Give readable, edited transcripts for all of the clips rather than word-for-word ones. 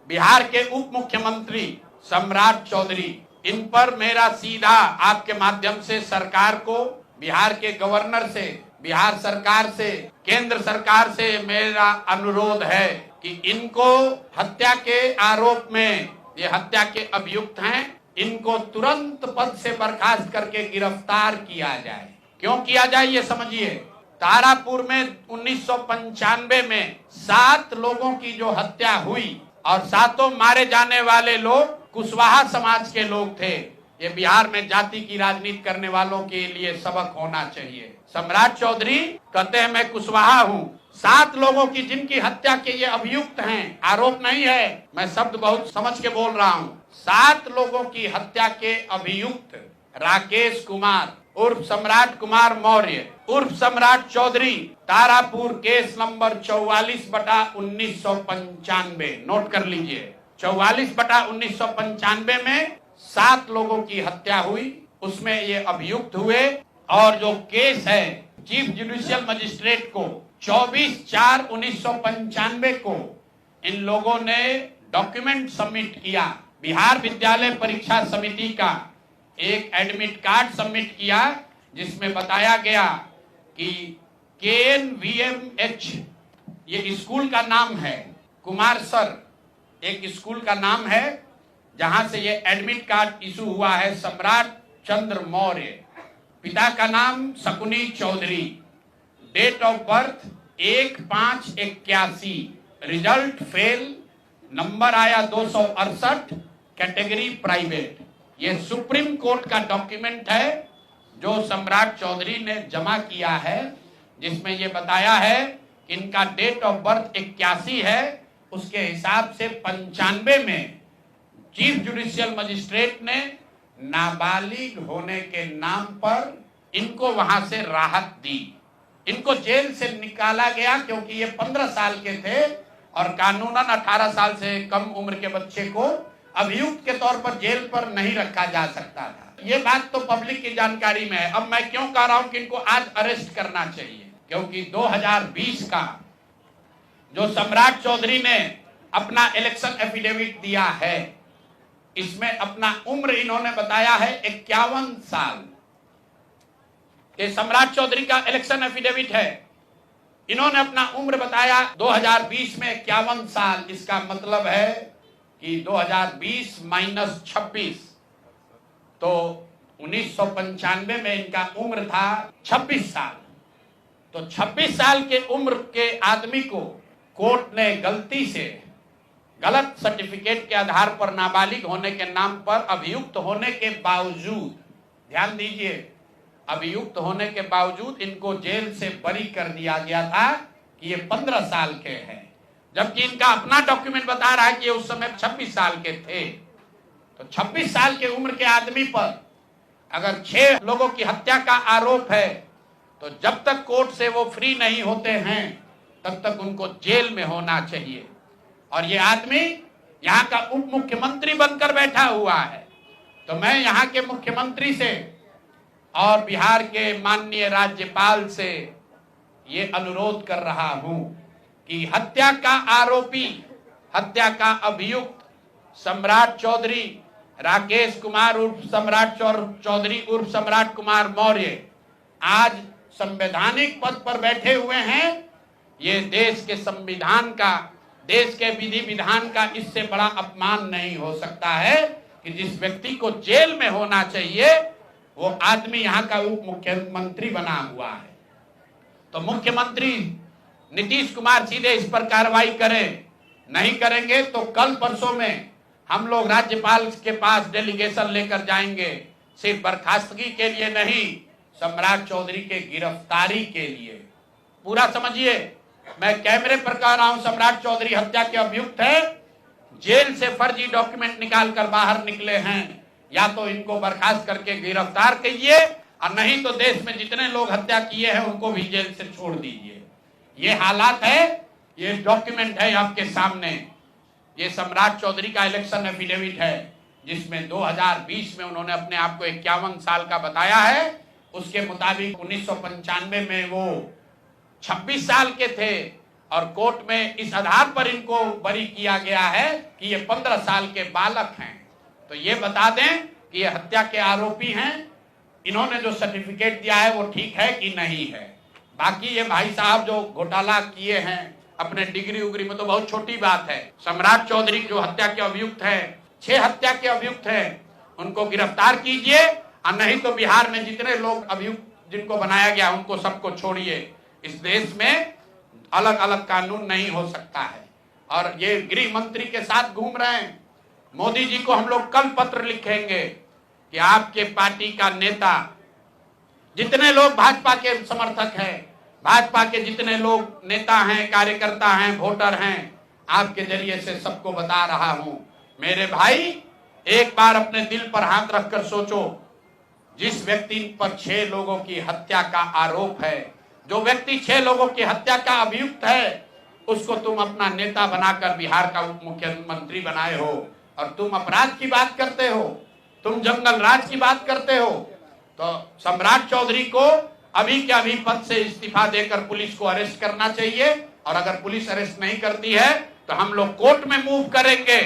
बिहार के उप मुख्यमंत्री सम्राट चौधरी, इन पर मेरा सीधा आपके माध्यम से सरकार को, बिहार के गवर्नर से, बिहार सरकार से, केंद्र सरकार से मेरा अनुरोध है कि इनको हत्या के आरोप में, ये हत्या के अभियुक्त हैं, इनको तुरंत पद से बर्खास्त करके गिरफ्तार किया जाए। क्यों किया जाए ये समझिए। तारापुर में 1995 में 7 लोगों की जो हत्या हुई और 7 मारे जाने वाले लोग कुशवाहा समाज के लोग थे। ये बिहार में जाति की राजनीति करने वालों के लिए सबक होना चाहिए। सम्राट चौधरी कहते हैं मैं कुशवाहा हूँ। 7 लोगों की जिनकी हत्या के ये अभियुक्त हैं, आरोप नहीं है, मैं शब्द बहुत समझ के बोल रहा हूँ। 7 लोगों की हत्या के अभियुक्त राकेश कुमार उर्फ सम्राट कुमार मौर्य उर्फ Samrat Choudhary, Tarapur case number 44/1995, note कर लीजिए। 44/1995 में 7 लोगों की हत्या हुई, उसमें ये अभियुक्त हुए और जो केस है चीफ जुडिशियल मजिस्ट्रेट को 24/4/1995 को इन लोगों ने डॉक्यूमेंट सबमिट किया। बिहार विद्यालय परीक्षा समिति का एक एडमिट कार्ड सबमिट किया जिसमें बताया गया कि KNVMH ये स्कूल का नाम है, कुमार सर एक स्कूल का नाम है जहां से ये एडमिट कार्ड इशू हुआ है। सम्राट चंद्र मौर्य, पिता का नाम Shakuni Choudhary, date of birth 1/5/81, result fail, number आया 268, कैटेगरी प्राइवेट। ये सुप्रीम कोर्ट का डॉक्यूमेंट है जो सम्राट चौधरी ने जमा किया है, जिसमें ये बताया है कि इनका डेट ऑफ बर्थ 81 है, उसके हिसाब से 95 में चीफ जुडिशियल मजिस्ट्रेट ने नाबालिग होने के नाम पर इनको वहां से राहत दी। इनको जेल से निकाला गया क्योंकि ये 15 साल के थे और कानूनन 18 साल से कम उम्र के बच्चे को अभियुक्त के तौर पर जेल पर नहीं रखा जा सकता था। ये बात तो पब्लिक की जानकारी में है। अब मैं क्यों कह रहा हूं कि इनको आज अरेस्ट करना चाहिए, क्योंकि 2020 का जो सम्राट चौधरी ने अपना इलेक्शन एफिडेविट दिया है, इसमें अपना उम्र इन्होंने बताया है 51 साल। ये सम्राट चौधरी का इलेक्शन एफिडेविट है। इन्होंने अपना उम्र बताया 2020 में 51 साल। इसका मतलब है कि 2020 - 26, तो 1995 में इनका उम्र था 26 साल। तो 26 साल के उम्र के आदमी को कोर्ट ने गलती से गलत सर्टिफिकेट के आधार पर नाबालिग होने के नाम पर अभियुक्त होने के बावजूद, ध्यान दीजिए, अभियुक्त होने के बावजूद इनको जेल से बरी कर दिया गया था कि ये 15 साल के हैं, जबकि इनका अपना डॉक्यूमेंट बता रहा है कि ये उस समय 26 साल के थे। तो 26 साल के उम्र के आदमी पर अगर 6 लोगों की हत्या का आरोप है तो जब तक कोर्ट से वो फ्री नहीं होते हैं तब तक उनको जेल में होना चाहिए। और ये आदमी यहाँ का उप मुख्यमंत्री बनकर बैठा हुआ है। तो मैं यहाँ के मुख्यमंत्री से और बिहार के माननीय राज्यपाल से ये अनुरोध कर रहा हूं कि हत्या का आरोपी, हत्या का अभियुक्त सम्राट चौधरी, राकेश कुमार उर्फ सम्राट चौधरी उर्फ सम्राट कुमार मौर्य आज संवैधानिक पद पर बैठे हुए हैं। ये देश के संविधान का, देश के विधि विधान का इससे बड़ा अपमान नहीं हो सकता है कि जिस व्यक्ति को जेल में होना चाहिए वो आदमी यहाँ का उप मुख्यमंत्री बना हुआ है। तो मुख्यमंत्री नीतीश कुमार सीधे इस पर कार्रवाई करें। नहीं करेंगे तो कल परसों में हम लोग राज्यपाल के पास डेलीगेशन लेकर जाएंगे, सिर्फ बर्खास्तगी के लिए नहीं, सम्राट चौधरी के गिरफ्तारी के लिए। पूरा समझिए, मैं कैमरे पर कह रहा हूं, सम्राट चौधरी हत्या के अभियुक्त है, जेल से फर्जी डॉक्यूमेंट निकाल कर बाहर निकले हैं। या तो इनको बर्खास्त करके गिरफ्तार कीजिए और नहीं तो देश में जितने लोग हत्या किए हैं उनको भी जेल से छोड़ दीजिए। ये हालात है, ये डॉक्यूमेंट है आपके सामने। ये सम्राट चौधरी का इलेक्शन एफिडेविट है जिसमें 2020 में उन्होंने अपने आप को 51 साल का बताया है। उसके मुताबिक 1995 में वो 26 साल के थे और कोर्ट में इस आधार पर इनको बरी किया गया है कि ये 15 साल के बालक हैं। तो ये बता दें कि ये हत्या के आरोपी हैं, इन्होंने जो सर्टिफिकेट दिया है वो ठीक है कि नहीं है। बाकी ये भाई साहब जो घोटाला किए हैं अपने डिग्री उग्री में, तो बहुत छोटी बात है। सम्राट चौधरी जो हत्या के अभियुक्त है, 6 हत्या के अभियुक्त हैं, उनको गिरफ्तार कीजिए, और नहीं तो बिहार में जितने लोग अभियुक्त जिनको बनाया गया उनको सबको छोड़िए। इस देश में अलग अलग कानून नहीं हो सकता है। और ये गृह मंत्री के साथ घूम रहे हैं। मोदी जी को हम लोग कल पत्र लिखेंगे कि आपके पार्टी का नेता, जितने लोग भाजपा के समर्थक हैं, भाजपा के जितने लोग नेता हैं, कार्यकर्ता हैं, वोटर हैं, आपके जरिए से सबको बता रहा हूं, मेरे भाई एक बार अपने दिल पर हाथ रखकर सोचो, जिस व्यक्ति पर 6 लोगों की हत्या का आरोप है, जो व्यक्ति 6 लोगों की हत्या का अभियुक्त है, उसको तुम अपना नेता बनाकर बिहार का उप मुख्यमंत्री बनाए हो, और तुम अपराध की बात करते हो, तुम जंगल राज की बात करते हो। तो सम्राट चौधरी को अभी के अभी पद से इस्तीफा देकर पुलिस को अरेस्ट करना चाहिए, और अगर पुलिस अरेस्ट नहीं करती है तो हम लोग कोर्ट में मूव करेंगे,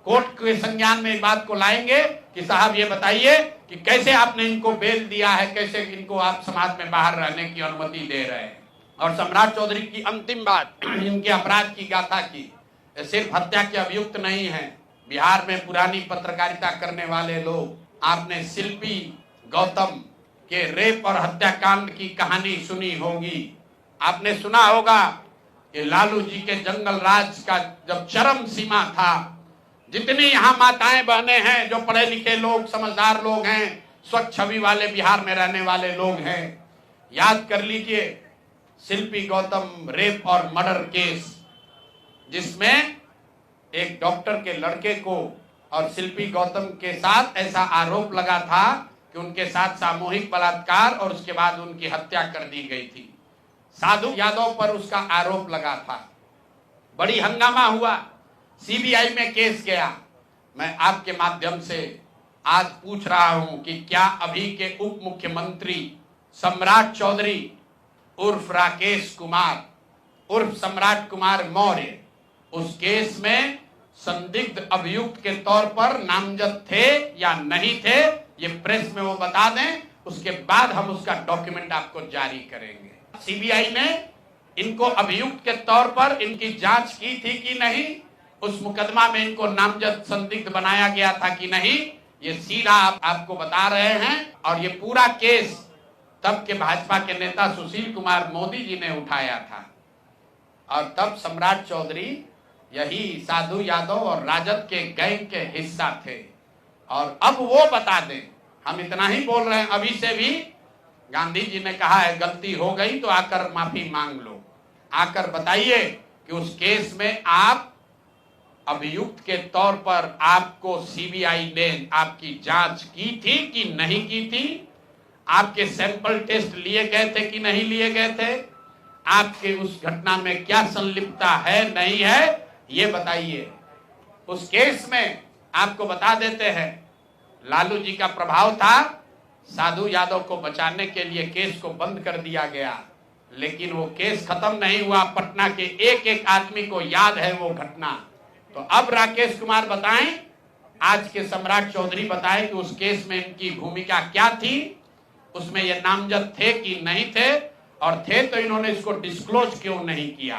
कोर्ट के संज्ञान में इस बात को लाएंगे कि साहब ये बताइए कि कैसे आपने इनको बेल दिया है, कैसे इनको आप समाज में बाहर रहने की अनुमति दे रहे हैं। और सम्राट चौधरी की अंतिम बात, इनके अपराध की गाथा की, सिर्फ हत्या के अभियुक्त नहीं है। बिहार में पुरानी पत्रकारिता करने वाले लोग, आपने शिल्पी गौतम के रेप और हत्याकांड की कहानी सुनी होगी। आपने सुना होगा कि लालू जी के जंगल राज का जब चरम सीमा था, जितनी यहाँ माताएं बहने हैं, जो पढ़े लिखे लोग, समझदार लोग हैं, स्वच्छ छवि वाले बिहार में रहने वाले लोग हैं, याद कर लीजिए शिल्पी गौतम रेप और मर्डर केस, जिसमें एक डॉक्टर के लड़के को और शिल्पी गौतम के साथ ऐसा आरोप लगा था कि उनके साथ सामूहिक बलात्कार और उसके बाद उनकी हत्या कर दी गई थी। साधु यादव पर उसका आरोप लगा था, बड़ी हंगामा हुआ, सीबीआई में केस गया। मैं आपके माध्यम से आज पूछ रहा हूं कि क्या अभी के उप मुख्यमंत्री सम्राट चौधरी उर्फ राकेश कुमार उर्फ सम्राट कुमार मौर्य उस केस में संदिग्ध अभियुक्त के तौर पर नामजद थे या नहीं थे, ये प्रेस में वो बता दें, उसके बाद हम उसका डॉक्यूमेंट आपको जारी करेंगे। सीबीआई ने इनको अभियुक्त के तौर पर इनकी जांच की थी कि नहीं, उस मुकदमा में इनको नामजद संदिग्ध बनाया गया था कि नहीं, ये सीधा आपको बता रहे हैं। और ये पूरा केस तब के भाजपा के नेता सुशील कुमार मोदी जी ने उठाया था, और तब सम्राट चौधरी यही साधु यादव और राजद के गैंग के हिस्सा थे। और अब वो बता दें, हम इतना ही बोल रहे हैं, अभी से भी गांधी जी ने कहा है गलती हो गई तो आकर माफी मांग लो, आकर बताइए कि उस केस में आप अभियुक्त के तौर पर आपको सीबीआई ने आपकी जांच की थी कि नहीं की थी, आपके सैंपल टेस्ट लिए गए थे कि नहीं लिए गए थे, आपके उस घटना में क्या संलिप्तता है नहीं है, ये बताइए। उस केस में आपको बता देते हैं, लालू जी का प्रभाव था, साधु यादव को बचाने के लिए केस को बंद कर दिया गया, लेकिन वो केस खत्म नहीं हुआ। पटना के एक एक आदमी को याद है वो घटना। तो अब राकेश कुमार बताएं, आज के सम्राट चौधरी बताएं कि उस केस में इनकी भूमिका क्या थी, उसमें ये नामजद थे कि नहीं थे, और थे तो इन्होंने इसको डिस्क्लोज क्यों नहीं किया।